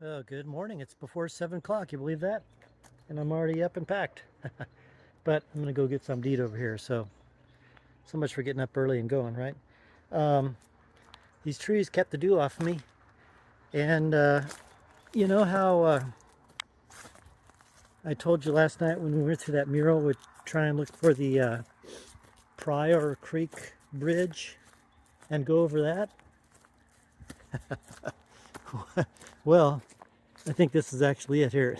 Oh, good morning. It's before 7 o'clock. You believe that? And I'm already up and packed. But I'm going to go get some to eat over here. So much for getting up early and going, right? Um, these trees kept the dew off of me. And you know how I told you last night when we went through that mural, we'd try and look for the Pryor Creek Bridge and go over that? Well, I think this is actually it here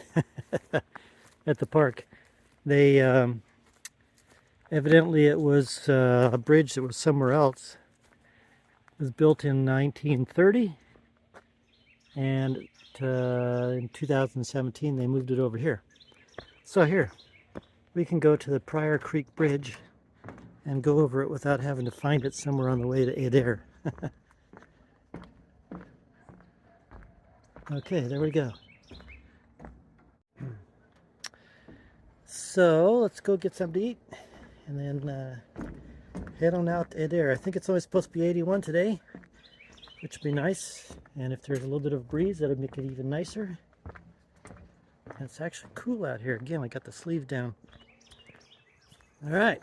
at the park. They evidently it was a bridge that was somewhere else. It was built in 1930, and in 2017 they moved it over here. So here, we can go to the Pryor Creek Bridge and go over it without having to find it somewhere on the way to Adair. Okay, there we go. So let's go get something to eat and then head on out to Adair. I think it's only supposed to be 81 today, which would be nice. And if there's a little bit of breeze, that'll make it even nicer. And it's actually cool out here. Again, I got the sleeve down. All right,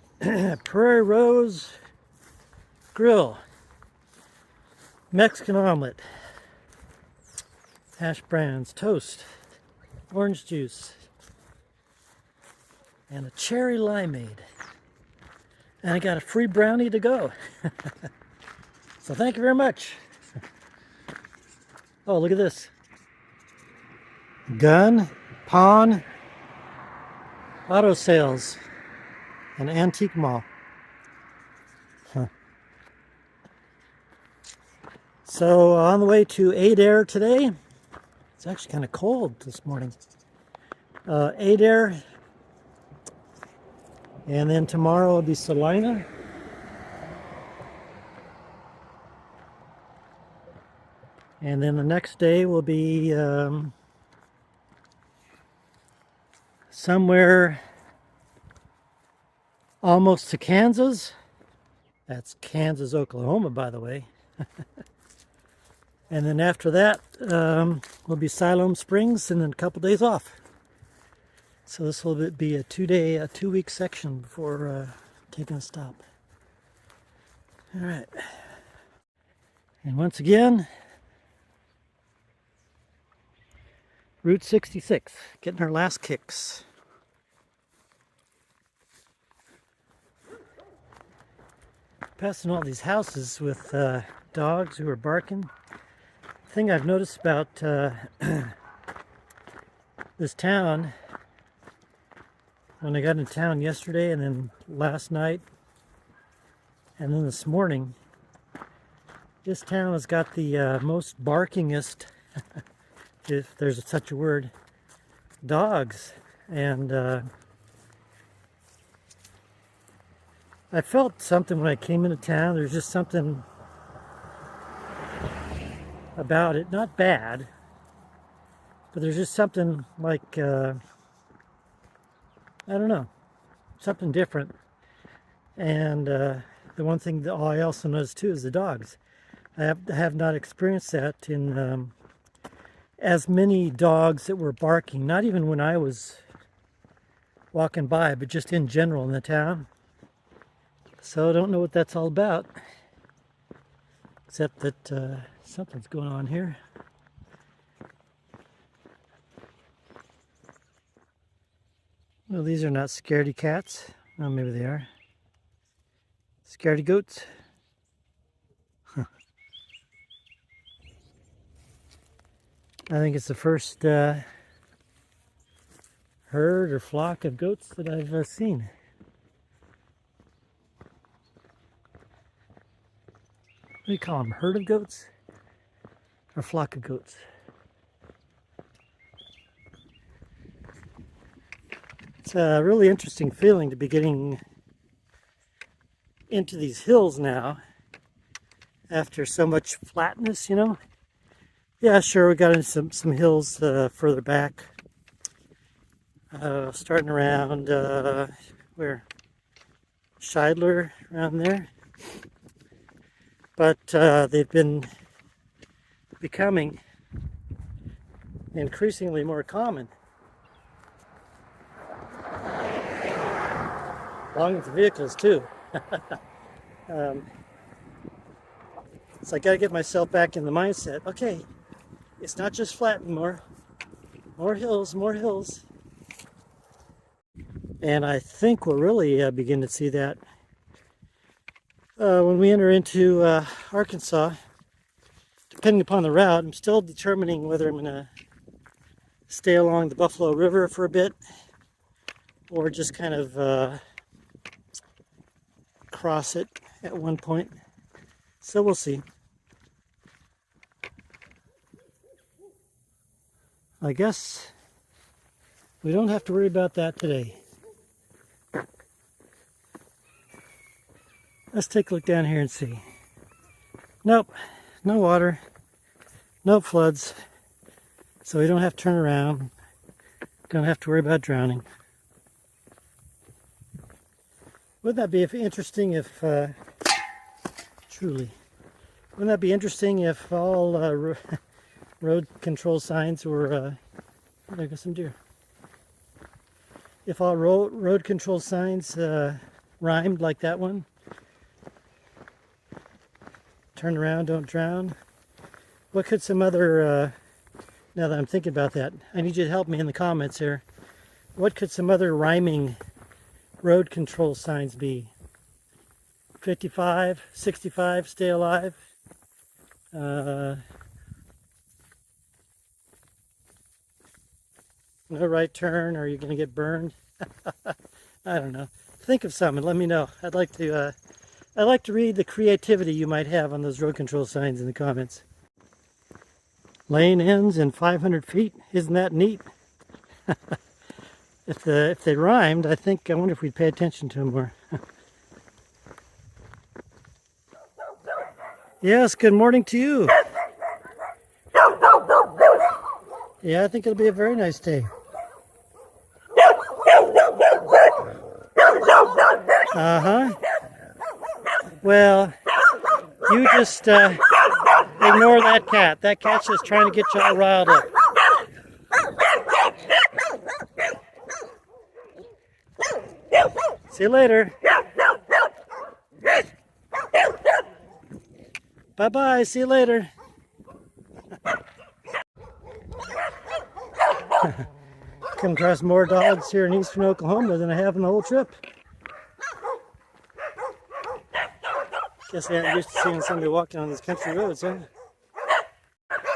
Prairie Rose Grill, Mexican omelet, hash browns, toast, orange juice, and a cherry limeade. And I got a free brownie to go. So thank you very much. Oh, look at this. Gun, pawn, auto sales, an antique mall. So on the way to Adair today. It's actually kind of cold this morning. Adair, and then tomorrow will be Salina. And then the next day will be somewhere almost to Kansas. That's Kansas, Oklahoma, by the way. And then after that will be Siloam Springs, and then a couple days off. So this will be a 2-week section before taking a stop. All right. And once again, Route 66, getting our last kicks. Passing all these houses with dogs who are barking. The thing I've noticed about this town, when I got into town yesterday and then last night and then this morning, this town has got the most barkingest, if there's such a word, dogs. And I felt something when I came into town. There's just something about it, not bad, but there's just something like, I don't know, something different. And the one thing that I also noticed too is the dogs. I have not experienced that in as many dogs that were barking, not even when I was walking by, but just in general in the town. So I don't know what that's all about, except that something's going on here. Well, these are not scaredy cats. Oh, maybe they are. Scaredy goats. Huh. I think it's the first herd or flock of goats that I've seen. What do you call them? Herd of goats? Or flock of goats? It's a really interesting feeling to be getting into these hills now after so much flatness, you know. Yeah, sure, we got into some hills further back, starting around where Scheidler, around there, but they've been becoming increasingly more common. Along with the vehicles too. So I got to get myself back in the mindset. Okay, it's not just flat anymore. More hills, more hills. And I think we'll really begin to see that when we enter into Arkansas. Depending upon the route, I'm still determining whether I'm going to stay along the Buffalo River for a bit or just kind of cross it at one point. So we'll see. I guess we don't have to worry about that today. Let's take a look down here and see. Nope, no water, no floods, so we don't have to turn around, don't have to worry about drowning. Wouldn't that be interesting if, truly, wouldn't that be interesting if all road control signs were, there goes some deer. If all road control signs rhymed like that one? Turn around, don't drown. What could some other, now that I'm thinking about that, I need you to help me in the comments here. What could some other rhyming road control signs be? 55, 65, stay alive. No right turn, or you're going to get burned. I don't know. Think of some and let me know. I'd like to read the creativity you might have on those road control signs in the comments. Lane ends in 500 feet. Isn't that neat? If they rhymed, I wonder if we'd pay attention to them more. Yes, good morning to you. Yeah, I think it'll be a very nice day. Uh-huh. Well, you just ignore that cat. That cat's just trying to get you all riled up. See you later. Bye-bye. See you later. Come across more dogs here in eastern Oklahoma than I have on the whole trip. Guess I ain't used to seeing somebody walking on these country roads, huh?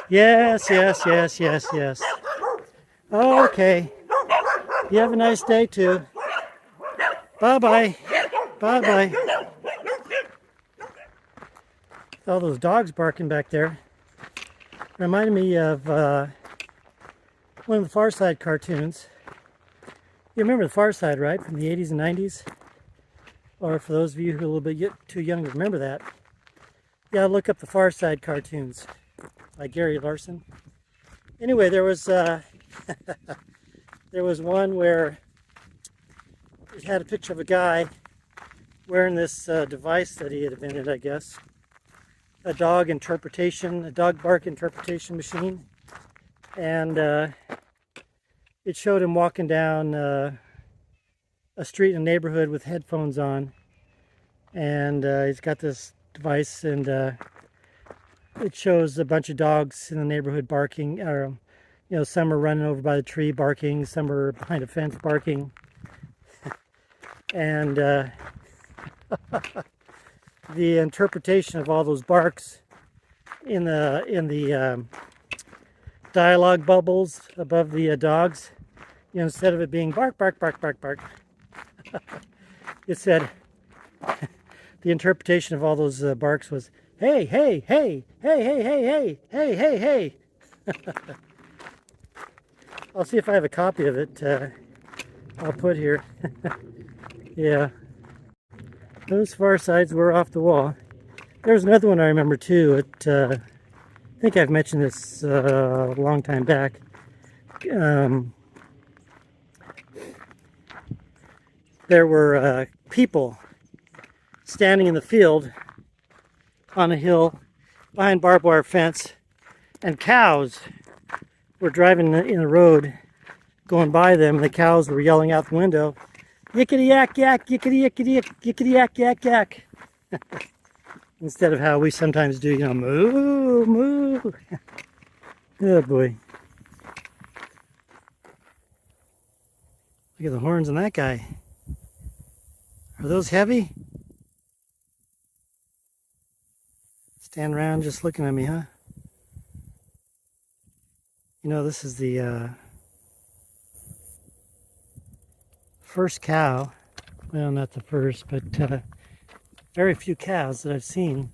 Yes, yes, yes, yes, yes. Okay. You have a nice day, too. Bye-bye. Bye-bye. All those dogs barking back there reminded me of one of the Far Side cartoons. You remember the Far Side, right? From the 80s and 90s? Or for those of you who are a little bit too young to remember that, yeah, look up the Far Side cartoons by Gary Larson. Anyway, there was there was one where it had a picture of a guy wearing this device that he had invented, I guess, a dog bark interpretation machine, and it showed him walking down a street in a neighborhood with headphones on, and he's got this device, and it shows a bunch of dogs in the neighborhood barking, or some are running over by the tree barking, some are behind a fence barking, and the interpretation of all those barks in the dialogue bubbles above the dogs, instead of it being bark, bark, bark, bark, bark, it said, the interpretation of all those barks was, hey, hey, hey, hey, hey, hey, hey, hey, hey, hey. I'll see if I have a copy of it. I'll put here. Yeah. Those Far Sides were off the wall. There's another one I remember too. I think I've mentioned this a long time back. There were people standing in the field on a hill behind barbed wire fence, and cows were driving in the road, going by them, and the cows were yelling out the window, "Yickety yak yak, yickety yickety yak, yickety yak yak yak," instead of how we sometimes do, you know, moo moo. Oh boy! Look at the horns on that guy. Are those heavy? Stand around just looking at me, huh? You know, this is the first cow. Well, not the first, but very few cows that I've seen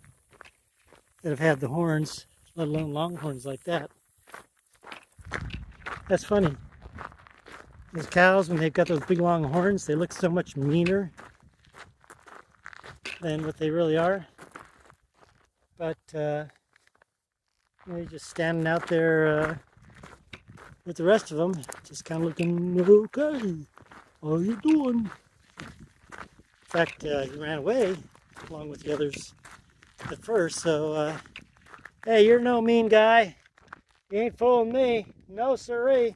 that have had the horns, let alone long horns like that. That's funny. These cows, when they've got those big long horns, they look so much meaner than what they really are. But they're just standing out there with the rest of them, just kind of looking, "Okay, how are you doing?" In fact, he ran away along with the others at first, so hey, you're no mean guy. You ain't fooling me. No siree.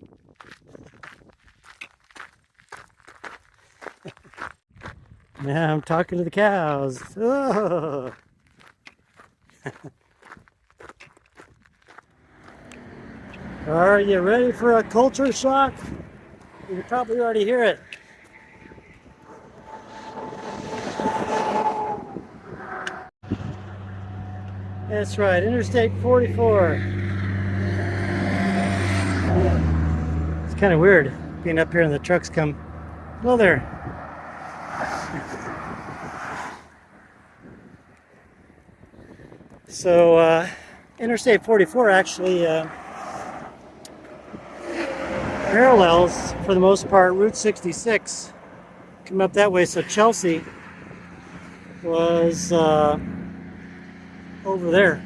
Now I'm talking to the cows. Oh. Are you ready for a culture shock? You can probably already hear it. That's right, Interstate 44. It's kind of weird being up here and the trucks come. Hello there. So Interstate 44 actually parallels, for the most part, Route 66. Come up that way, so Chelsea was over there.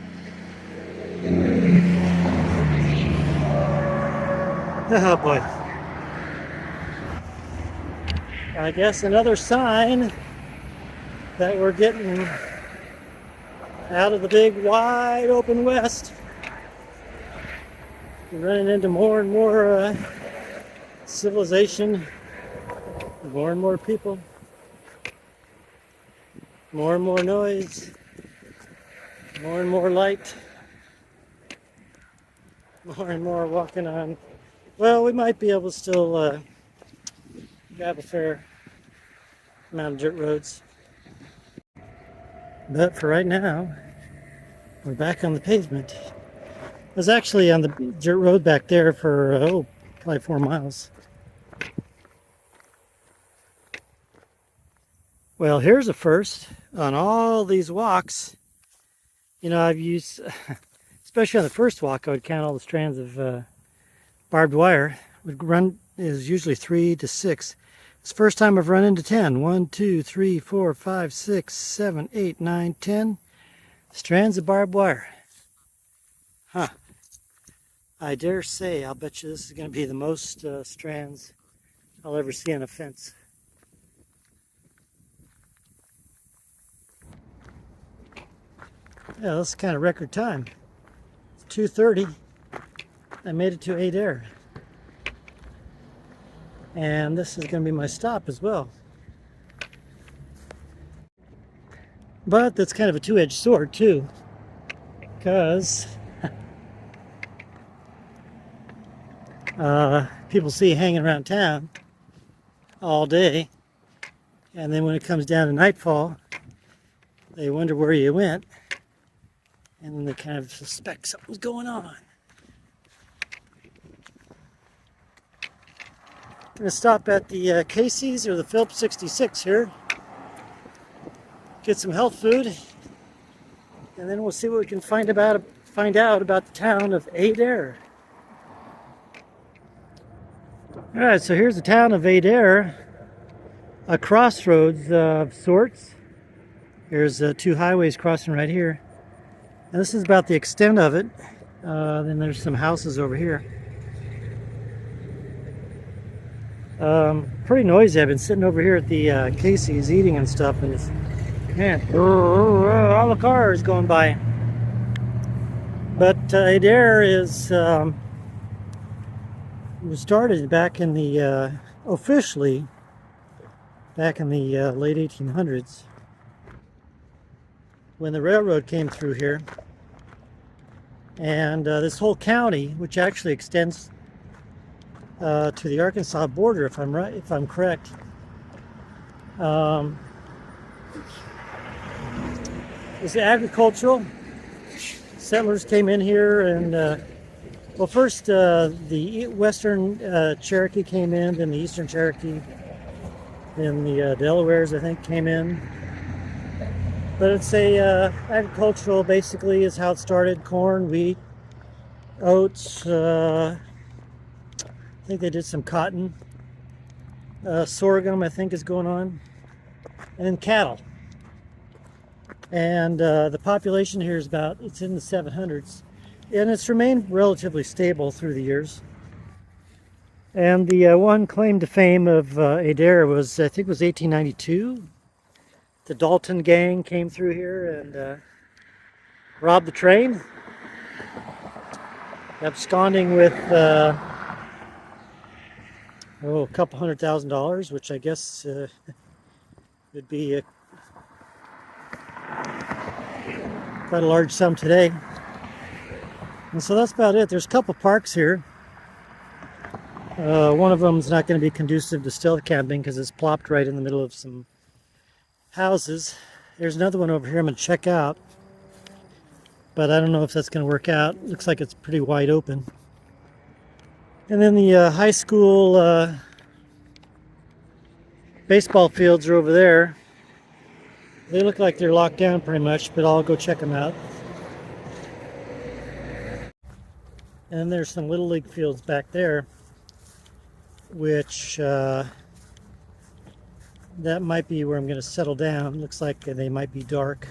Oh boy. I guess another sign that we're getting out of the big wide open West. We're running into more and more civilization, more and more people, more and more noise, more and more light, more and more walking on. Well, we might be able to still grab a fair amount of dirt roads. But for right now, we're back on the pavement. I was actually on the dirt road back there for, probably 4 miles. Well, here's a first on all these walks. You know, I've used, especially on the first walk, I would count all the strands of barbed wire. Would run is usually 3 to 6. It's the first time I've run into 10. 1, 2, 3, 4, 5, 6, 7, 8, 9, 10 strands of barbed wire. Huh. I dare say, I'll bet you this is going to be the most strands I'll ever see on a fence. Yeah, this is kind of record time. It's 2:30. I made it to Adair. And this is going to be my stop as well. But that's kind of a two-edged sword too, because people see you hanging around town all day, and then when it comes down to nightfall, they wonder where you went, and then they kind of suspect something's going on. I'm going to stop at the Casey's or the Phillips 66 here, get some health food, and then we'll see what we can find out about the town of Adair. All right, so here's the town of Adair, a crossroads of sorts. There's 2 highways crossing right here, and this is about the extent of it. Then there's some houses over here. Pretty noisy. I've been sitting over here at the Casey's eating and stuff, and it's, man, all the cars going by. But Adair is was started back in the, officially, back in the late 1800s when the railroad came through here. And this whole county, which actually extends to the Arkansas border, if I'm correct, is agricultural. Settlers came in here, and well, first the Western Cherokee came in, then the Eastern Cherokee, then the Delawares, I think, came in. But it's agricultural, basically, is how it started. Corn, wheat, oats. I think they did some cotton. Sorghum, I think, is going on. And then cattle. And the population here is it's in the 700s. And it's remained relatively stable through the years. And the one claim to fame of Adair was, I think it was 1892. The Dalton gang came through here and robbed the train, absconding with a couple $100,000, which I guess would be quite a large sum today. And so that's about it. There's a couple parks here. One of them is not going to be conducive to stealth camping because it's plopped right in the middle of some houses. There's another one over here I'm going to check out, but I don't know if that's going to work out. Looks like it's pretty wide open. And then the high school baseball fields are over there. They look like they're locked down pretty much, but I'll go check them out. And then there's some Little League fields back there, which that might be where I'm going to settle down. Looks like they might be dark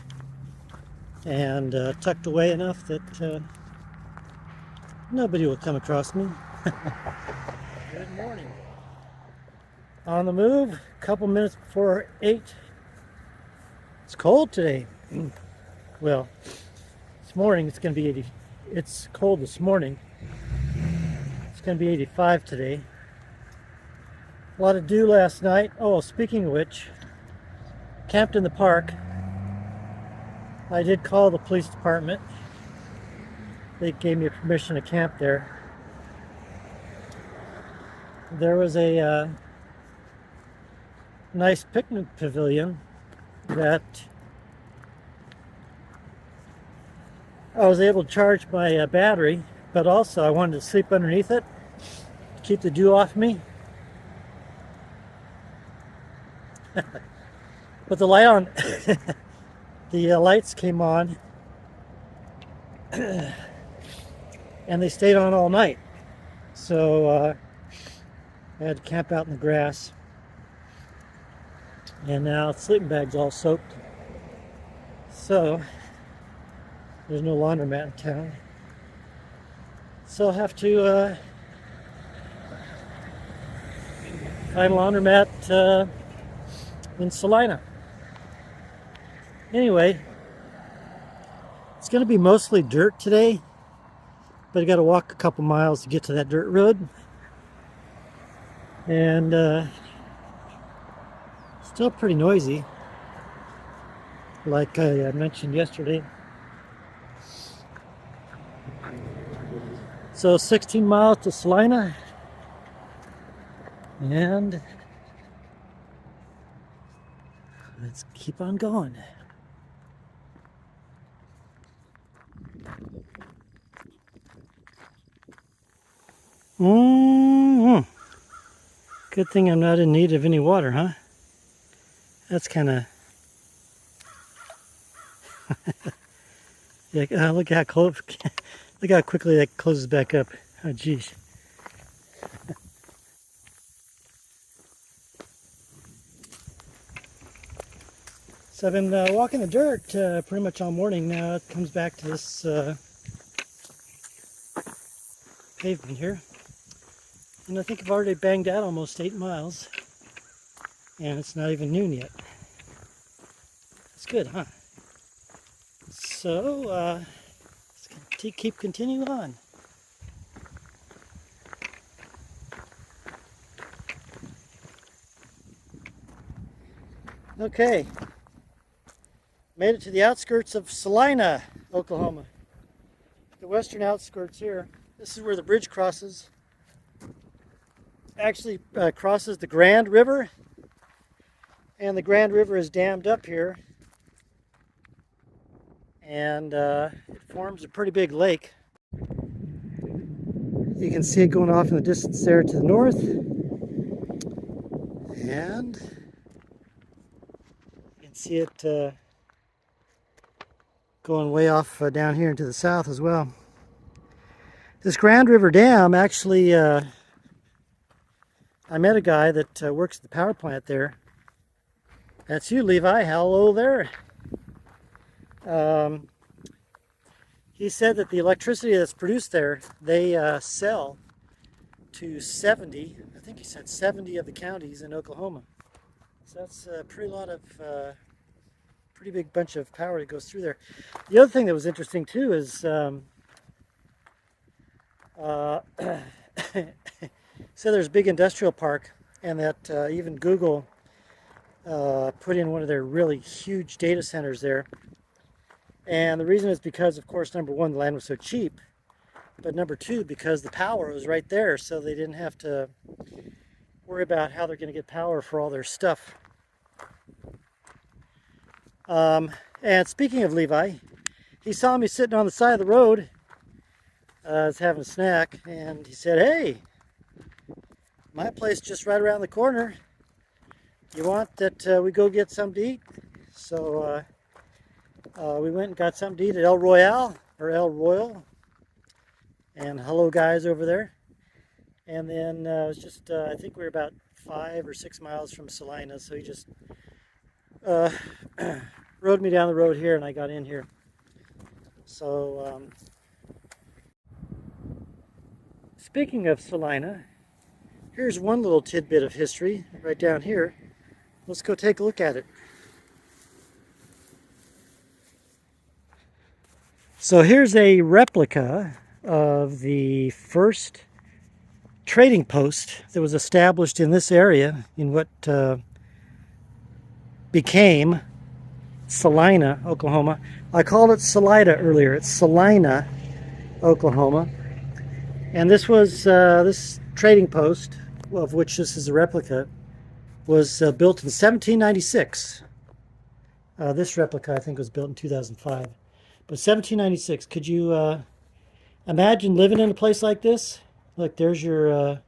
and tucked away enough that nobody will come across me. Good morning. On the move, a couple minutes before 8. It's cold today. Well, this morning it's going to be 80. It's cold this morning. It's going to be 85 today. A lot to do last night. Oh, speaking of which, camped in the park. I did call the police department. They gave me permission to camp there. There was a nice picnic pavilion that I was able to charge my battery, but also I wanted to sleep underneath it to keep the dew off me. But the light on, the lights came on, and they stayed on all night. So I had to camp out in the grass, and now the sleeping bag's all soaked. So there's no laundromat in town. So I'll have to find a laundromat in Salina. Anyway, it's going to be mostly dirt today, but I got to walk a couple miles to get to that dirt road. And still pretty noisy, like I mentioned yesterday. So 16 miles to Salina, and let's keep on going. Good thing I'm not in need of any water, huh? That's kind of... yeah, look how close... look how quickly that closes back up. Oh, geez. So I've been walking the dirt pretty much all morning now. It comes back to this pavement here. And I think I've already banged out almost 8 miles. And it's not even noon yet. That's good, huh? So, let's keep continuing on. Okay, made it to the outskirts of Salina, Oklahoma. The western outskirts here. This is where the bridge crosses. Actually crosses the Grand River, and the Grand River is dammed up here, and it forms a pretty big lake. You can see it going off in the distance there to the north, and you can see it going way off down here into the south as well. This Grand River Dam, actually, I met a guy that works at the power plant there. That's you, Levi. Hello there. He said that the electricity that's produced there, they sell to 70, I think he said 70 of the counties in Oklahoma. So that's a pretty big bunch of power that goes through there. The other thing that was interesting too is so there's a big industrial park, and that even Google put in one of their really huge data centers there. And the reason is because, of course, number one, the land was so cheap, but number two, because the power was right there, so they didn't have to worry about how they're going to get power for all their stuff. And speaking of Levi, he saw me sitting on the side of the road. I was having a snack, and he said, "Hey, my place just right around the corner. You want that we go get something to eat?" So we went and got something to eat at El Royale, or El Royal. And hello guys over there. And then it was just, I think we were about 5 or 6 miles from Salina, so he just rode me down the road here, and I got in here. So speaking of Salina, here's one little tidbit of history right down here. Let's go take a look at it. So here's a replica of the first trading post that was established in this area in what became Salina, Oklahoma. I called it Salida earlier. It's Salina, Oklahoma. And this was this trading post, of which this is a replica, was built in 1796. This replica, I think, was built in 2005. But 1796, could you imagine living in a place like this? Look, there's your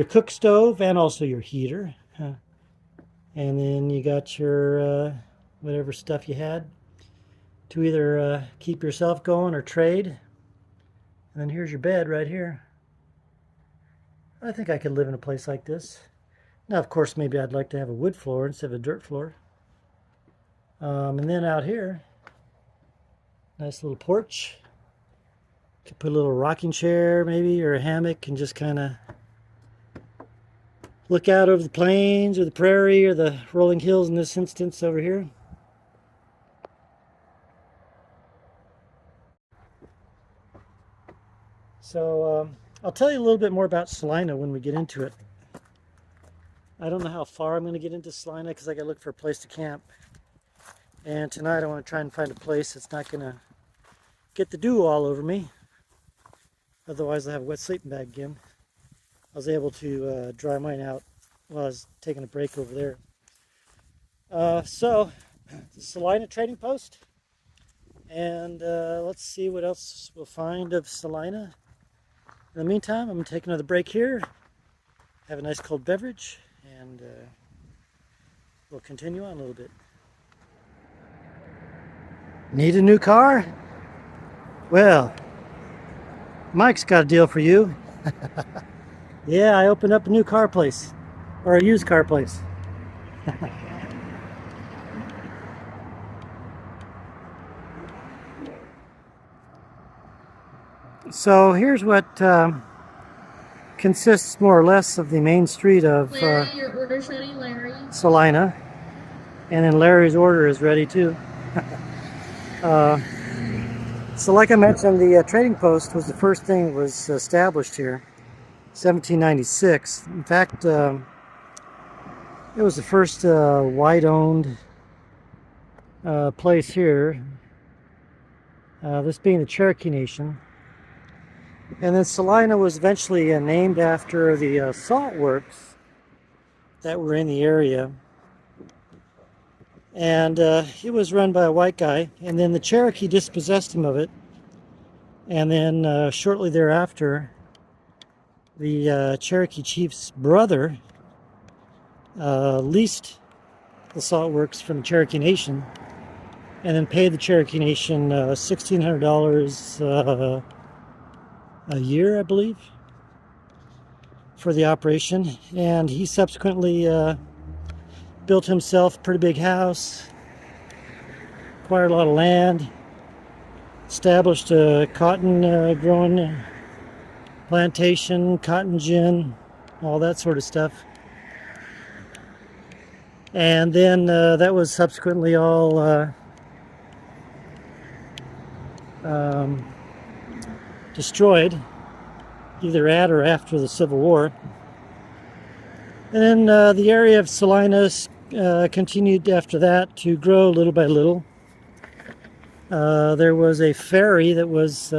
cook stove and also your heater. And then you got your whatever stuff you had to either keep yourself going or trade. And then here's your bed right here. I think I could live in a place like this. Now, of course, maybe I'd like to have a wood floor instead of a dirt floor. And then out here, nice little porch. Could put a little rocking chair maybe, or a hammock, and just kind of look out over the plains or the prairie or the rolling hills in this instance over here. So I'll tell you a little bit more about Salina when we get into it. I don't know how far I'm going to get into Salina because I got to look for a place to camp. And tonight I want to try and find a place that's not going to get the dew all over me. Otherwise I'll have a wet sleeping bag again. I was able to dry mine out while I was taking a break over there. So, the Salina trading post. And let's see what else we'll find of Salina. In the meantime, I'm going to take another break here, have a nice cold beverage, and we'll continue on a little bit. Need a new car? Well, Mike's got a deal for you. Yeah, I opened up a new car place, or a used car place. So here's what consists more or less of the main street of Larry, your order's ready, Larry. Salina. And then Larry's order is ready too. So like I mentioned, the trading post was the first thing that was established here, 1796. In fact, It was the first white-owned place here, this being the Cherokee Nation. And then Salina was eventually named after the salt works that were in the area. And it was run by a white guy, and then the Cherokee dispossessed him of it. And then shortly thereafter, the Cherokee chief's brother leased the salt works from the Cherokee Nation, and then paid the Cherokee Nation $1,600 a year, I believe, for the operation. And he subsequently built himself a pretty big house, acquired a lot of land, established a cotton growing plantation, cotton gin, all that sort of stuff. And then that was subsequently all destroyed, either at or after the Civil War. And then the area of Salinas continued after that to grow little by little. There was a ferry that was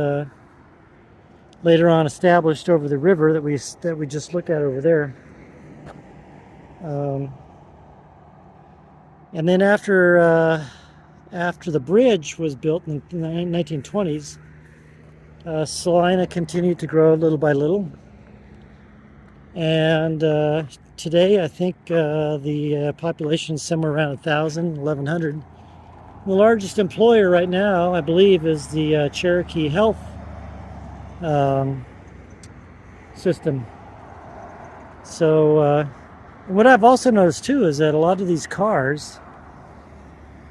later on established over the river that we just looked at over there. And then after the bridge was built in the 1920s, Salina continued to grow little by little. And today I think the population is somewhere around 1,000, 1,100. The largest employer right now, I believe, is the Cherokee Health system. So what I've also noticed too is that a lot of these cars,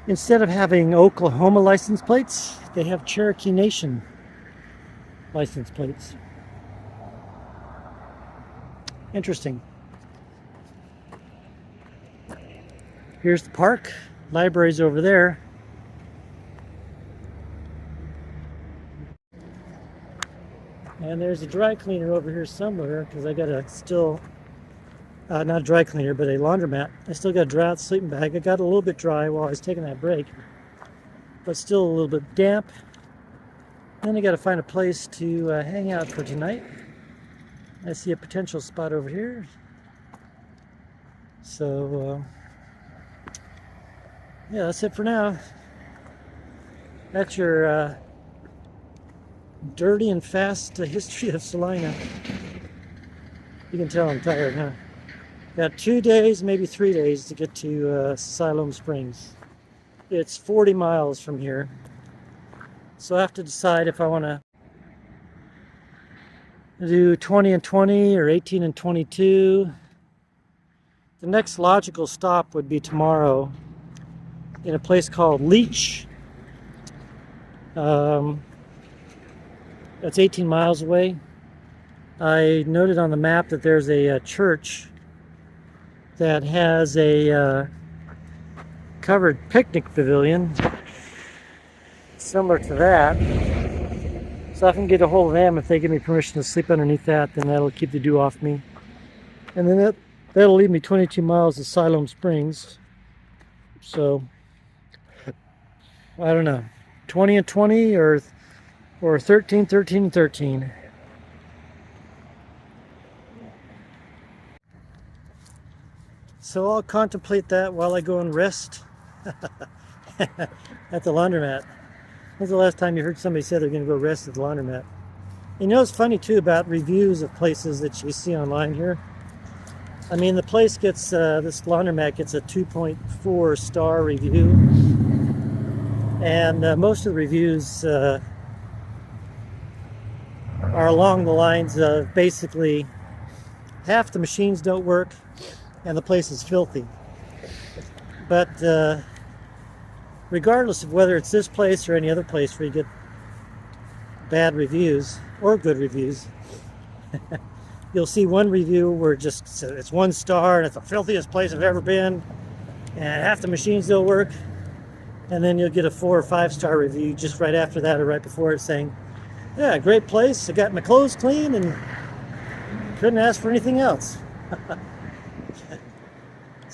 instead of having Oklahoma license plates, they have Cherokee Nation license plates. Interesting. Here's the park. Library's over there. And there's a dry cleaner over here somewhere, because I got a still, not a dry cleaner, but a laundromat. I still got a dry out sleeping bag. I got a little bit dry while I was taking that break, but still a little bit damp. Then I got to find a place to hang out for tonight. I see a potential spot over here. So, yeah, that's it for now. That's your dirty and fast history of Salina. You can tell I'm tired, huh? Got 2 days, maybe 3 days to get to Siloam Springs. It's 40 miles from here. So I have to decide if I want to do 20 and 20 or 18 and 22. The next logical stop would be tomorrow in a place called Leech. That's 18 miles away. I noted on the map that there's a church that has a covered picnic pavilion similar to that. So I can get a hold of them. If they give me permission to sleep underneath that, then that'll keep the dew off me. And then that'll leave me 22 miles to Siloam Springs. So I don't know, 20 and 20 or 13, 13 and 13. So I'll contemplate that while I go and rest at the laundromat. When's the last time you heard somebody say they're going to go rest at the laundromat? You know, it's funny too about reviews of places that you see online here. I mean, the place gets, this laundromat gets a 2.4 star review. And most of the reviews are along the lines of basically half the machines don't work and the place is filthy. But regardless of whether it's this place or any other place where you get bad reviews or good reviews, you'll see one review where it's 1 star and it's the filthiest place I've ever been and half the machines don't work. And then you'll get a 4 or 5 star review just right after that or right before it saying, yeah, great place, I got my clothes clean and couldn't ask for anything else.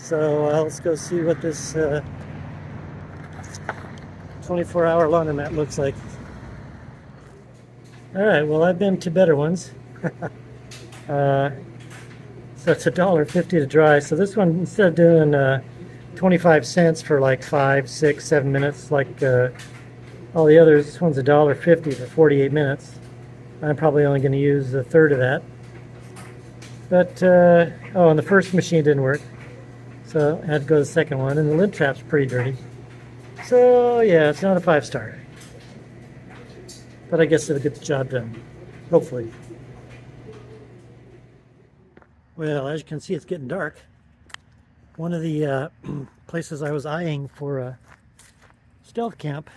So let's go see what this 24-hour laundromat looks like. All right, well, I've been to better ones. So it's $1.50 to dry. So this one, instead of doing 25 cents for like 5, 6, 7 minutes like all the others, this one's $1.50 for 48 minutes. I'm probably only going to use a third of that. But, oh, and the first machine didn't work. So I had to go to the second one, and the lint trap's pretty dirty. So yeah, it's not a 5-star. But I guess it'll get the job done, hopefully. Well, as you can see, it's getting dark. One of the places I was eyeing for a stealth camp,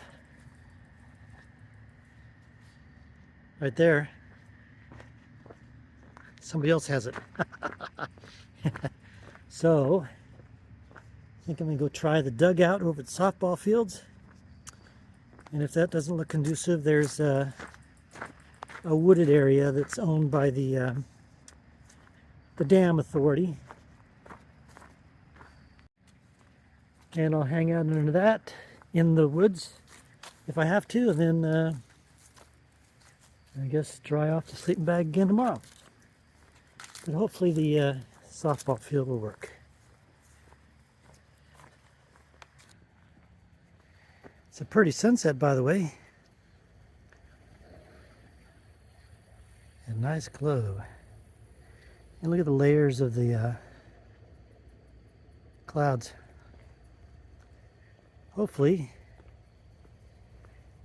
right there, somebody else has it. So I think I'm gonna go try the dugout over at the softball fields, and if that doesn't look conducive, there's a wooded area that's owned by the dam authority, and I'll hang out under that in the woods if I have to, and then I guess dry off the sleeping bag again tomorrow. But hopefully the softball field will work. It's a pretty sunset, by the way. A nice glow. And look at the layers of the clouds. Hopefully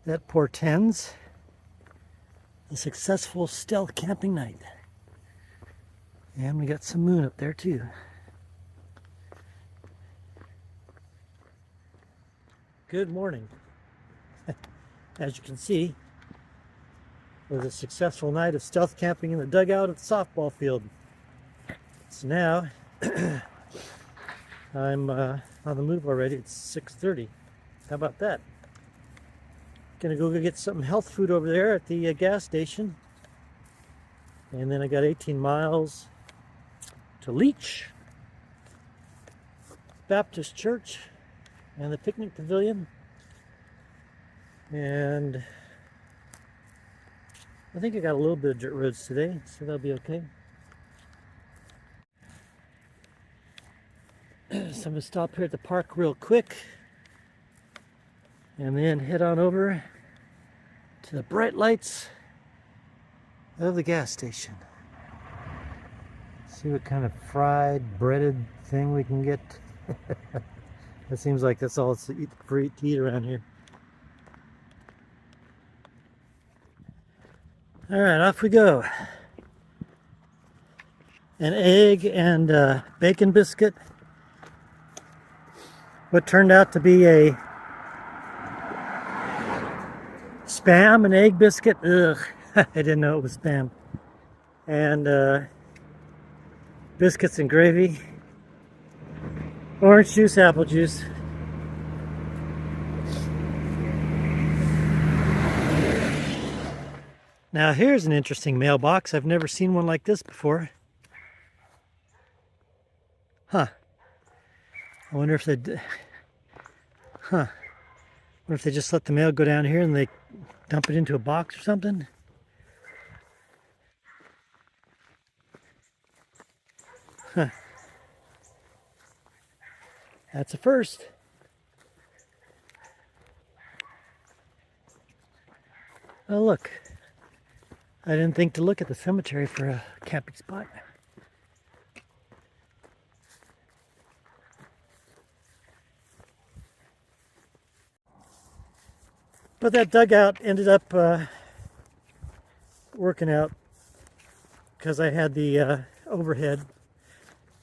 that portends a successful stealth camping night. And we got some moon up there too. Good morning. As you can see, it was a successful night of stealth camping in the dugout at the softball field. So now I'm on the move already. It's 6:30. How about that? Gonna go get some health food over there at the gas station. And then I got 18 miles to Leech Baptist Church and the picnic pavilion. And I think I got a little bit of dirt roads today, so that'll be okay. So I'm going to stop here at the park real quick and then head on over to the bright lights of the gas station. See what kind of fried, breaded thing we can get. It seems like that's all it's to eat around here. All right, off we go. An egg and bacon biscuit. What turned out to be a Spam and egg biscuit. Ugh, I didn't know it was Spam. And biscuits and gravy. Orange juice, apple juice. Now here's an interesting mailbox. I've never seen one like this before. Huh. I wonder if they wonder if they just let the mail go down here and they dump it into a box or something. Huh. That's a first. Oh look. I didn't think to look at the cemetery for a camping spot. But that dugout ended up working out because I had the overhead,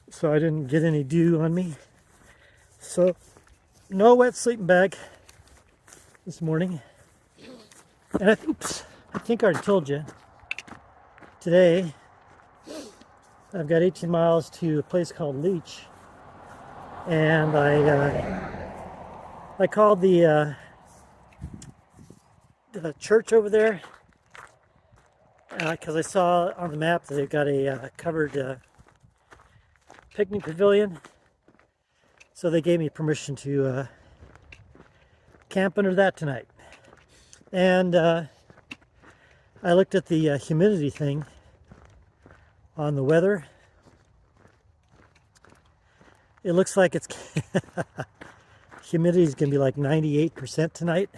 so I didn't get any dew on me. So no wet sleeping bag this morning. And I think I already told you, today I've got 18 miles to a place called Leech, and I called the church over there because I saw on the map that they've got a covered picnic pavilion, So they gave me permission to camp under that tonight. And I looked at the humidity thing on the weather. It looks like it's humidity is going to be like 98% tonight.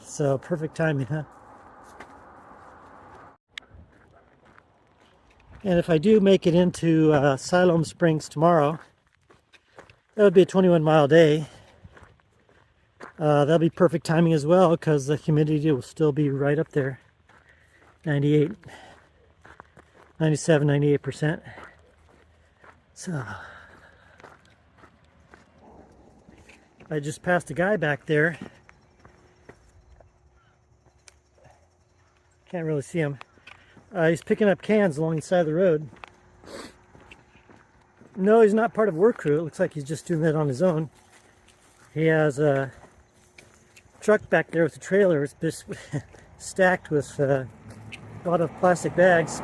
So perfect timing, huh? And if I do make it into Siloam Springs tomorrow, that would be a 21-mile day. That'll be perfect timing as well because the humidity will still be right up there. 98, 97, 98%. So I just passed a guy back there. Can't really see him. He's picking up cans along the side of the road. No, he's not part of a work crew. It looks like he's just doing that on his own. He has a truck back there with a trailer. It's just stacked with a lot of plastic bags,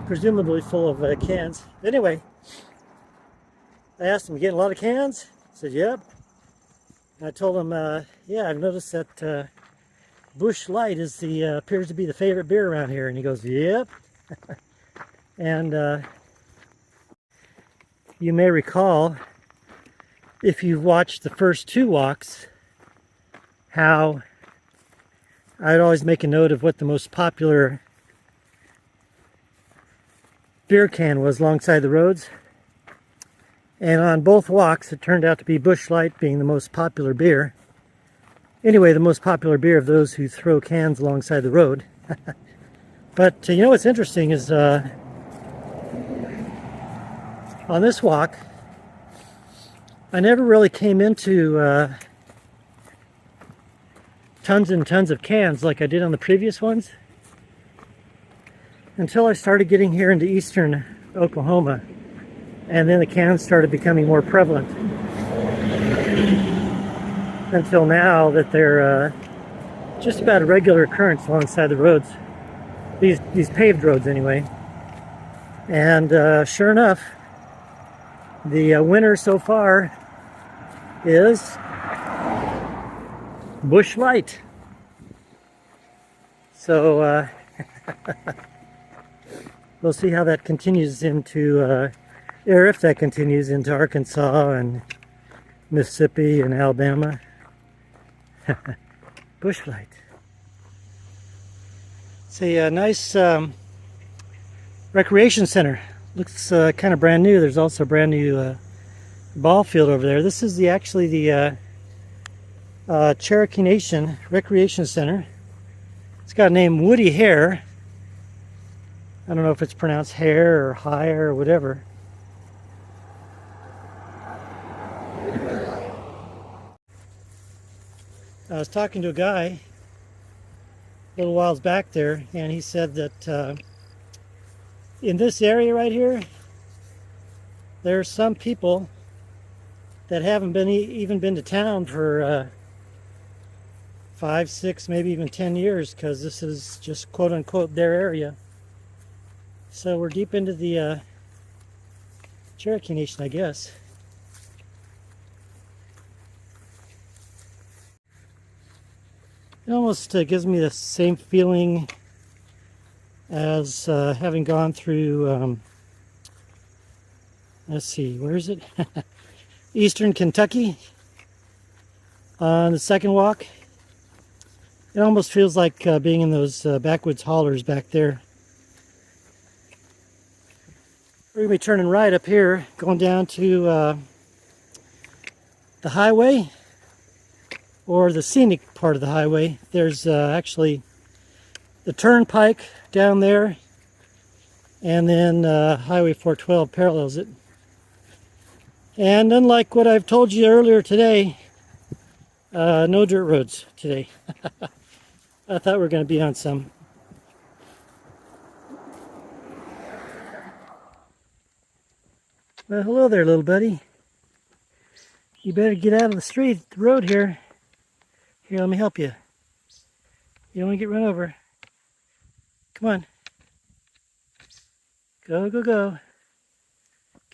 presumably full of cans. Anyway, I asked him, "You getting a lot of cans?" He said, "Yep." And I told him, "Yeah, I've noticed that Busch Light is appears to be the favorite beer around here." And he goes, "Yep." And you may recall, if you've watched the first two walks, how I'd always make a note of what the most popular beer can was alongside the roads. And on both walks, it turned out to be Busch Light being the most popular beer. Anyway, the most popular beer of those who throw cans alongside the road. But you know what's interesting is on this walk, I never really came into tons and tons of cans like I did on the previous ones until I started getting here into eastern Oklahoma, and then the cans started becoming more prevalent until now that they're just about a regular occurrence alongside the roads, these paved roads anyway. And sure enough, the winner so far is Busch Light. So we'll see how that continues into, or if that continues into Arkansas and Mississippi and Alabama. Busch Light. It's a nice recreation center. Looks kind of brand new. There's also a brand new ball field over there. This is actually the Cherokee Nation Recreation Center. It's got a name, Woody Hare. I don't know if it's pronounced hair or higher or whatever. I was talking to a guy a little whiles back there, and he said that in this area right here, there's some people that haven't been even been to town for 5, 6, maybe even 10 years, because this is just quote unquote their area. So we're deep into the Cherokee Nation, I guess. It almost gives me the same feeling as having gone through, let's see, where is it? Eastern Kentucky on the second walk. It almost feels like being in those backwoods hollers back there. We're going to be turning right up here, going down to the highway, or the scenic part of the highway. There's actually the turnpike down there, and then Highway 412 parallels it. And unlike what I've told you earlier today, no dirt roads today. I thought we were going to be on some. Well, hello there, little buddy. You better get out of the road here. Here, let me help you. You don't want to get run over. Come on. Go, go, go.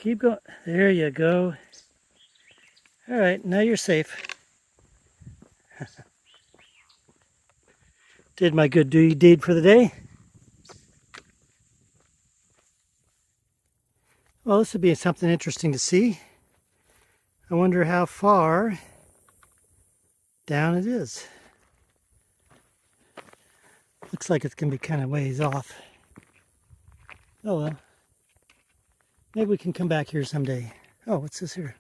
Keep going. There you go. All right, now you're safe. Did my good deed for the day. Well, this would be something interesting to see. I wonder how far down it is. Looks like it's going to be kind of ways off. Oh well. Maybe we can come back here someday. Oh, what's this here?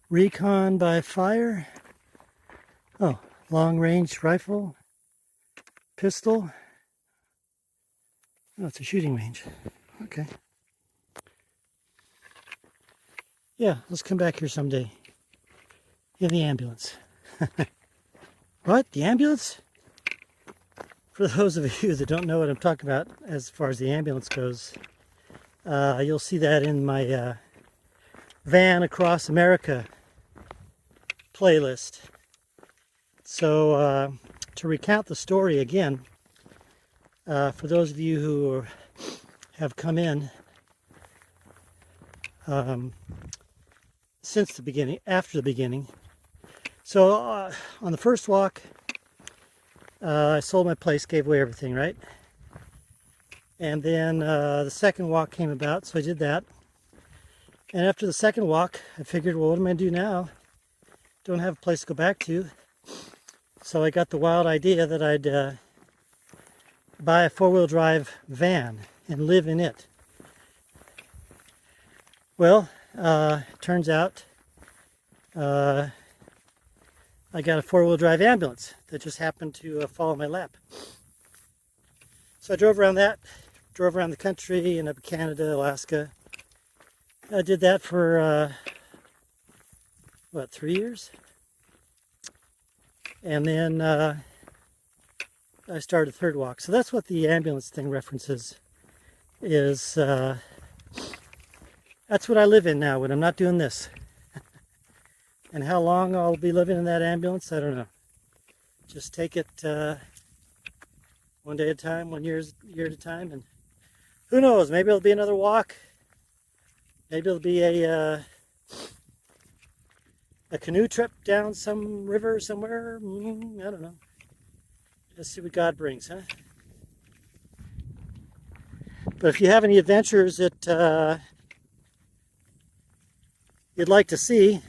Recon by fire. Oh, long range rifle. Pistol. Oh, it's a shooting range. Okay. Yeah, let's come back here someday. In the ambulance. What? The ambulance? For those of you that don't know what I'm talking about as far as the ambulance goes, you'll see that in my Van Across America playlist. So to recount the story again, for those of you who have come in since the beginning, after the beginning. So on the first walk, I sold my place, gave away everything, right? And then the second walk came about, so I did that. And after the second walk, I figured, well, what am I going to do now? Don't have a place to go back to. So I got the wild idea that I'd buy a four-wheel drive van and live in it. Well, turns out I got a four-wheel drive ambulance that just happened to fall in my lap. So I drove around the country and up Canada, Alaska. I did that for, 3 years? And then I started a third walk. So that's what the ambulance thing references is. That's what I live in now when I'm not doing this. And how long I'll be living in that ambulance, I don't know. Just take it one day at a time, 1 year at a time, and who knows? Maybe it'll be another walk. Maybe it'll be a canoe trip down some river somewhere. I don't know. Let's see what God brings, huh? But if you have any adventures that you'd like to see,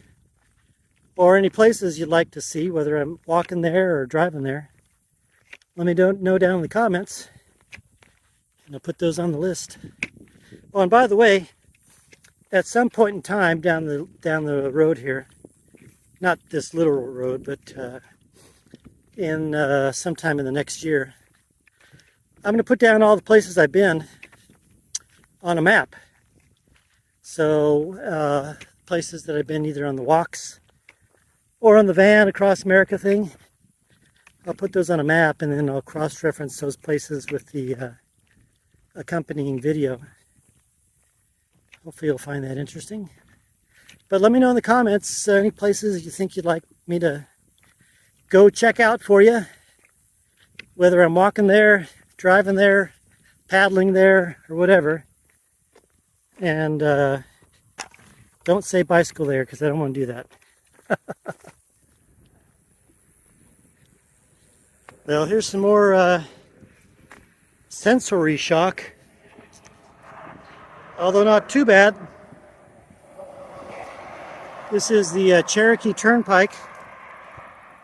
or any places you'd like to see, whether I'm walking there or driving there, let me know down in the comments, and I'll put those on the list. Oh, and by the way, at some point in time down the road here, not this little road, but in sometime in the next year, I'm going to put down all the places I've been on a map. So places that I've been either on the walks or on the Van Across America thing, I'll put those on a map, and then I'll cross-reference those places with the accompanying video. Hopefully you'll find that interesting. But let me know in the comments any places you think you'd like me to go check out for you. Whether I'm walking there, driving there, paddling there, or whatever. And don't say bicycle there, because I don't want to do that. Well, here's some more sensory shock, although not too bad. This is the Cherokee Turnpike.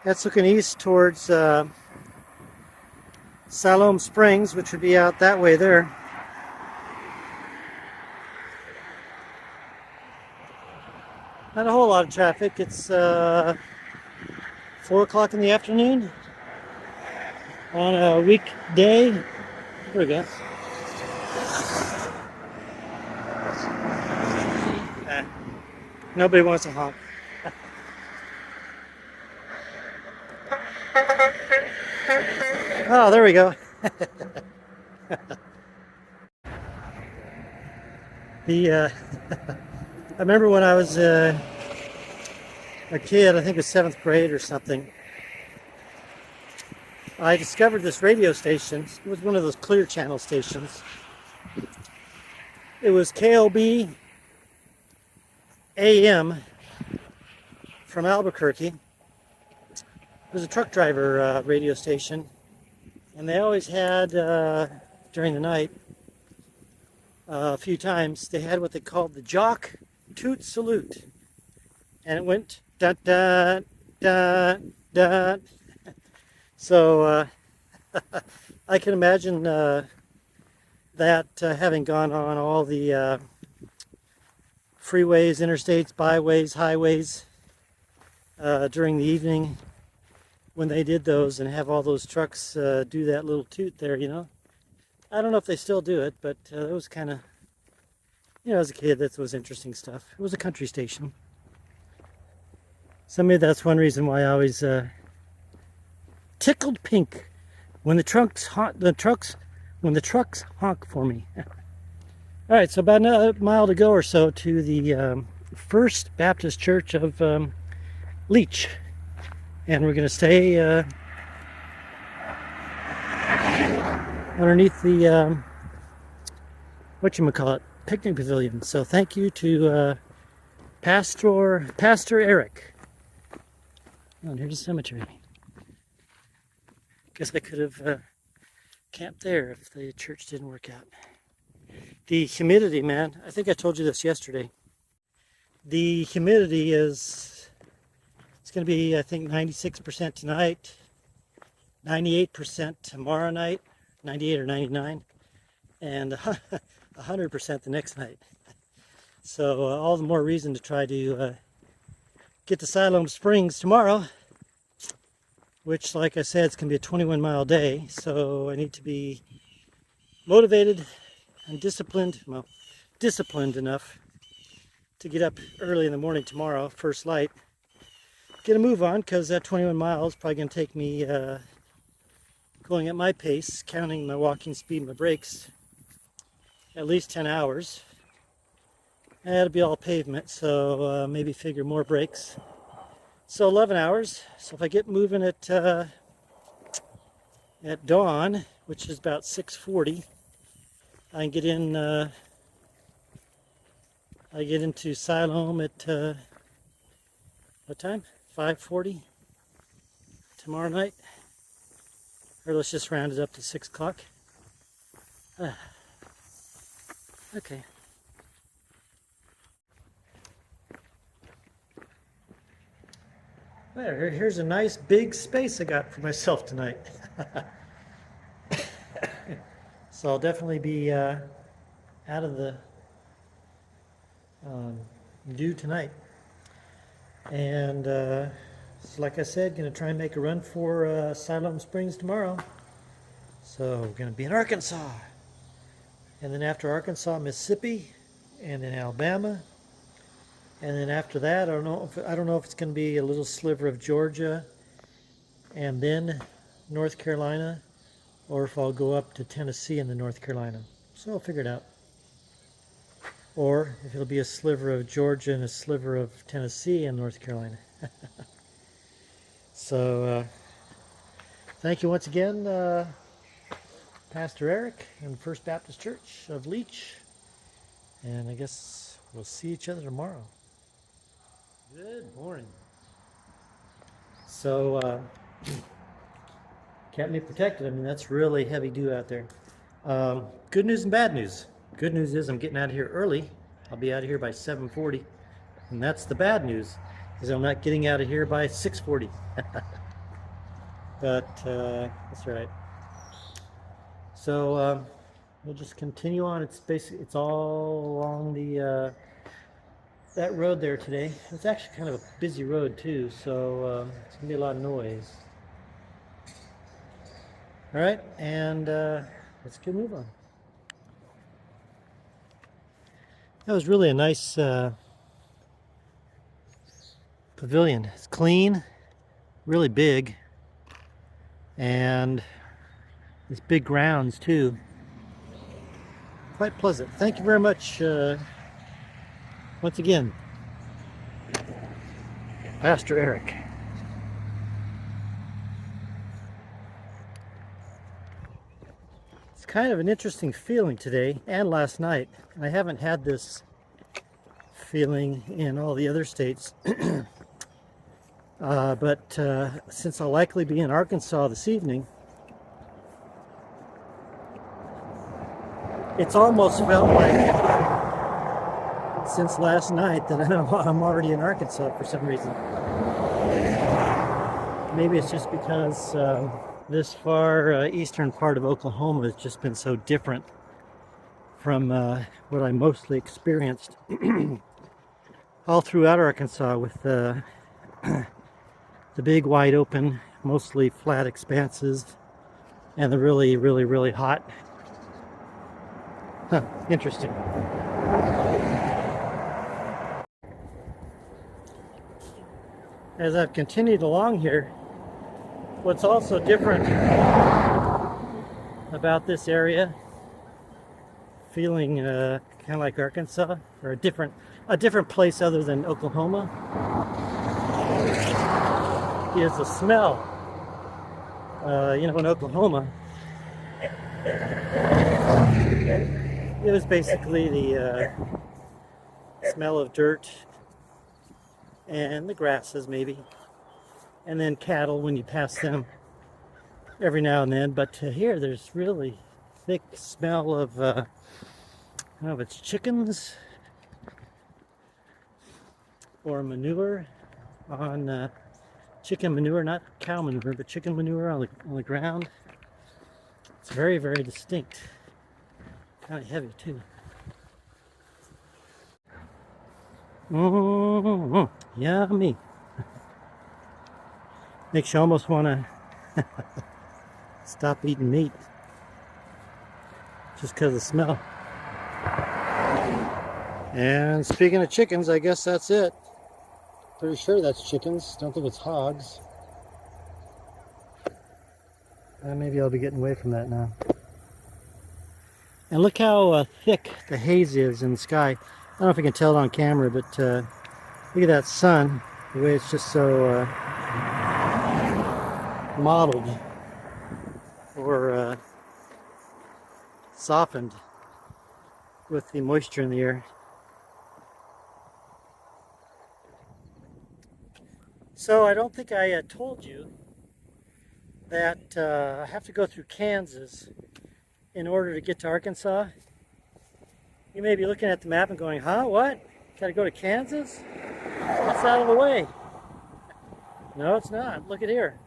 That's looking east towards Siloam Springs, which would be out that way there. Not a whole lot of traffic. It's 4 o'clock in the afternoon on a weekday. There we go. Nobody wants to honk. Oh, there we go. I remember when I was a kid, I think it was 7th grade or something, I discovered this radio station. It was one of those clear channel stations. It was KLB AM from Albuquerque. It was a truck driver radio station, and they always had, during the night, a few times, they had what they called the Jock Toot Salute. And it went dun dun dun dun. So I can imagine that having gone on all the freeways, interstates, byways, highways during the evening when they did those, and have all those trucks do that little toot there, you know. I don't know if they still do it, but it was kind of, you know, as a kid, that was interesting stuff. It was a country station. So maybe that's one reason why I always tickled pink when the trucks honk for me. All right, so about another mile to go or so to the First Baptist Church of Leech, and we're going to stay underneath the whatchamacallit, picnic pavilion. So thank you to Pastor Eric. Oh, and here's a cemetery. Guess I could have camped there if the church didn't work out. The humidity, man, I think I told you this yesterday. The humidity it's going to be, I think, 96% tonight, 98% tomorrow night, 98 or 99, and 100% the next night. So all the more reason to try to get to Siloam Springs tomorrow, which, like I said, it's going to be a 21-mile day. So I need to be motivated and disciplined, well, disciplined enough to get up early in the morning tomorrow, first light, get a move on, because that 21 miles is probably going to take me, going at my pace, counting my walking speed and my brakes, at least 10 hours. And it'll be all pavement, so maybe figure more brakes. So 11 hours. So if I get moving at dawn, which is about 6:40, I can get in. I get into Siloam at what time? 5:40 tomorrow night. Or let's just round it up to 6 o'clock. Okay. There, here's a nice big space I got for myself tonight. So I'll definitely be out of the dew tonight. And so like I said, going to try and make a run for Siloam Springs tomorrow. So we're going to be in Arkansas. And then after Arkansas, Mississippi, and then Alabama. And then after that, I don't know if it's going to be a little sliver of Georgia and then North Carolina, or if I'll go up to Tennessee and then North Carolina. So I'll figure it out. Or if it'll be a sliver of Georgia and a sliver of Tennessee and North Carolina. So thank you once again, Pastor Eric and First Baptist Church of Leech. And I guess we'll see each other tomorrow. Good morning. So, can't be protected. I mean, that's really heavy dew out there. Good news and bad news. Good news is I'm getting out of here early. I'll be out of here by 7:40. And that's the bad news, is I'm not getting out of here by 6:40. But that's right. So we'll just continue on. It's all along the that road there today. It's actually kind of a busy road too, so it's gonna be a lot of noise. All right, and let's get move on. That was really a nice pavilion. It's clean, really big, and it's big grounds too. Quite pleasant. Thank you very much once again, Pastor Eric. It's kind of an interesting feeling today and last night. I haven't had this feeling in all the other states. But since I'll likely be in Arkansas this evening, it's almost felt like since last night that I'm already in Arkansas for some reason. Maybe it's just because this far eastern part of Oklahoma has just been so different from what I mostly experienced all throughout Arkansas with the big wide open, mostly flat expanses and the really, really, really hot. Huh, interesting. As I've continued along here, what's also different about this area, feeling kind of like Arkansas, or a different place other than Oklahoma, is the smell. In Oklahoma, it was basically the smell of dirt and the grasses maybe, and then cattle when you pass them every now and then. But here there's really thick smell of I don't know if it's chickens or manure on chicken manure, not cow manure, but chicken manure on the ground. It's very, very distinct. Kind of heavy too. Yummy. Makes you almost want to stop eating meat just because of the smell. And speaking of chickens, I guess that's it. Pretty sure that's chickens. Don't think it's hogs. Maybe I'll be getting away from that now. And look how thick the haze is in the sky. I don't know if you can tell it on camera, but look at that sun. The way it's just so mottled or softened with the moisture in the air. So I don't think I told you that I have to go through Kansas in order to get to Arkansas. You may be looking at the map and going, huh, what? Gotta go to Kansas? That's out of the way. No, it's not. Look at here.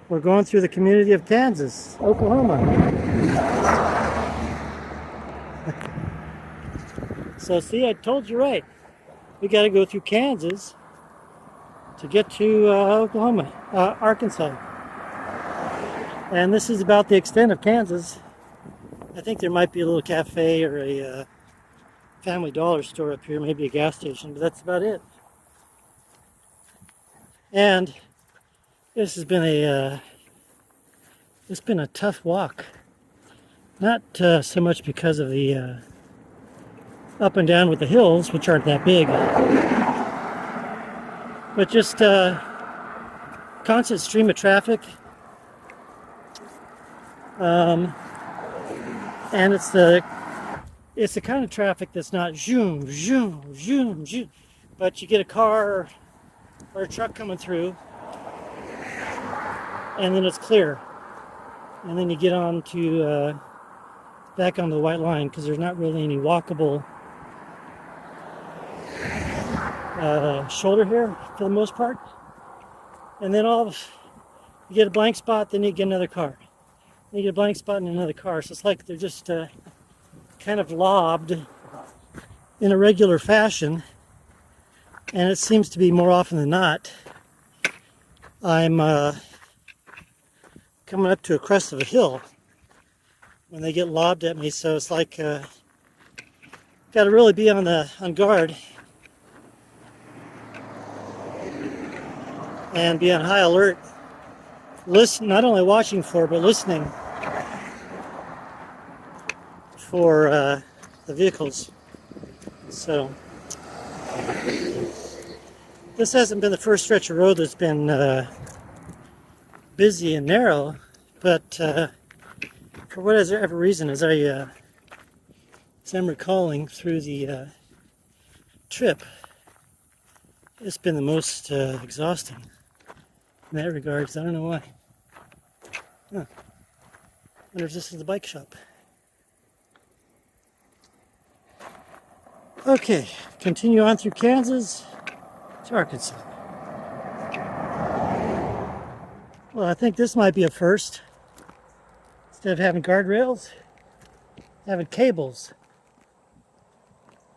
We're going through the community of Kansas, Oklahoma. So see, I told you right. We got to go through Kansas to get to Arkansas. And this is about the extent of Kansas. I think there might be a little cafe or a Family Dollar store up here, maybe a gas station, but that's about it. And this has been a tough walk. Not so much because of the up and down with the hills, which aren't that big, but just constant stream of traffic. And it's the kind of traffic that's not zoom, zoom, zoom, zoom, but you get a car or a truck coming through, and then it's clear, and then you get on to back onto the white line because there's not really any walkable shoulder here for the most part. And then you get a blank spot, then you get another car. Then you get a blank spot and another car. So it's like they're just kind of lobbed in a regular fashion. And it seems to be more often than not, I'm coming up to a crest of a hill when they get lobbed at me. So it's like got to really be on guard and be on high alert. Listen, not only watching for, but listening for the vehicles. So this hasn't been the first stretch of road that's been busy and narrow, but for whatever reason, as I as I'm recalling through the trip, it's been the most exhausting in that regards. I don't know why. Huh. I wonder if this is the bike shop. Okay, continue on through Kansas to Arkansas. Well, I think this might be a first. Instead of having guardrails, having cables.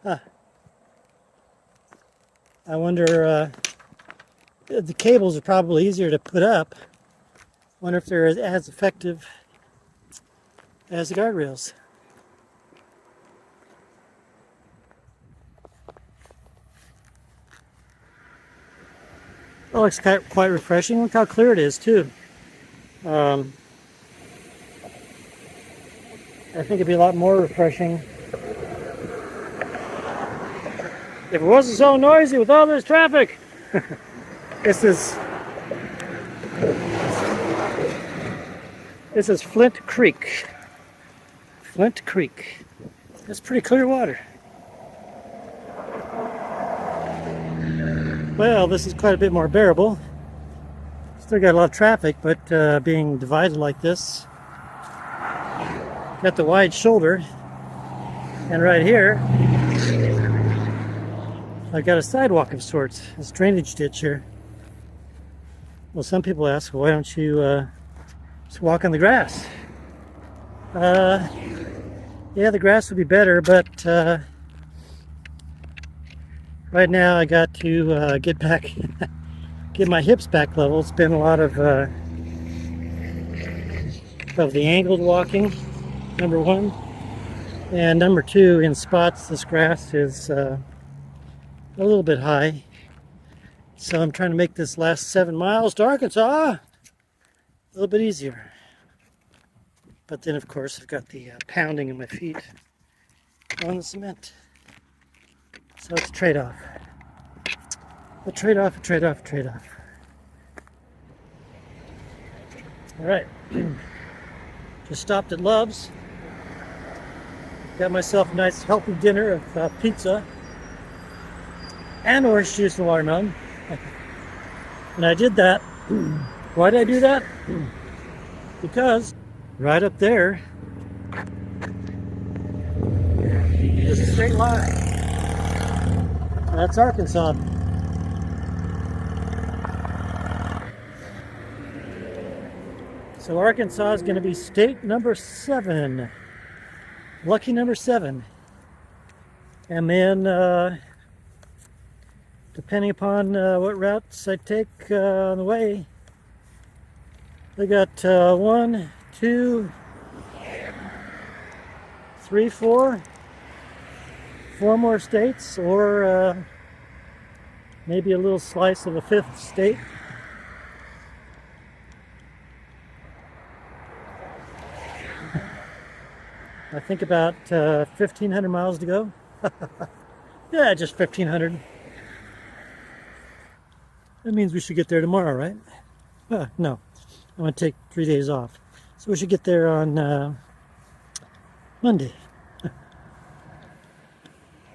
Huh. I wonder, the cables are probably easier to put up. Wonder if they're as effective as the guardrails. Oh, it's quite refreshing. Look how clear it is, too. I think it'd be a lot more refreshing if it wasn't so noisy with all this traffic. This is Flint Creek. Flint Creek. That's pretty clear water. Well, this is quite a bit more bearable. Still got a lot of traffic, but being divided like this. Got the wide shoulder. And right here, I've got a sidewalk of sorts. This drainage ditch here. Well, some people ask, well, why don't you just walk on the grass? Yeah, the grass would be better, but right now I got to get my hips back level. It's been a lot of the angled walking, number one. And number two, in spots, this grass is a little bit high. So I'm trying to make this last 7 miles to Arkansas a little bit easier. But then, of course, I've got the pounding in my feet on the cement. So it's a trade-off. A trade-off, a trade-off, a trade-off. All right. Just stopped at Love's. Got myself a nice healthy dinner of pizza and orange juice and watermelon. And I did that. Why did I do that? Because right up there is a straight line. That's Arkansas. So Arkansas is going to be state number 7. Lucky number 7. And then depending upon what routes I take on the way, I got 1, 2, 3, 4 more states, or maybe a little slice of a 5th state. I think about 1,500 miles to go. Yeah, just 1,500. That means we should get there tomorrow, right? No, I'm going to take 3 days off. So we should get there on Monday.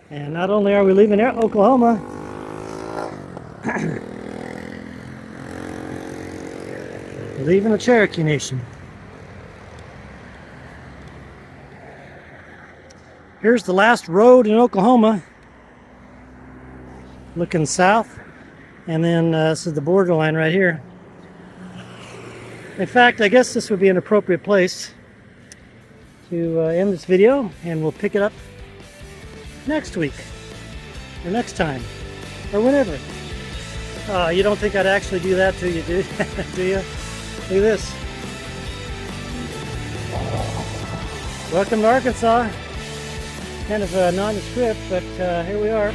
And not only are we leaving Oklahoma, we're leaving the Cherokee Nation. Here's the last road in Oklahoma, looking south, and then this is the borderline right here. In fact, I guess this would be an appropriate place to end this video, and we'll pick it up next week, or next time, or whenever. You don't think I'd actually do that to you, do you? Look at this. Welcome to Arkansas. Kind of nondescript, but here we are.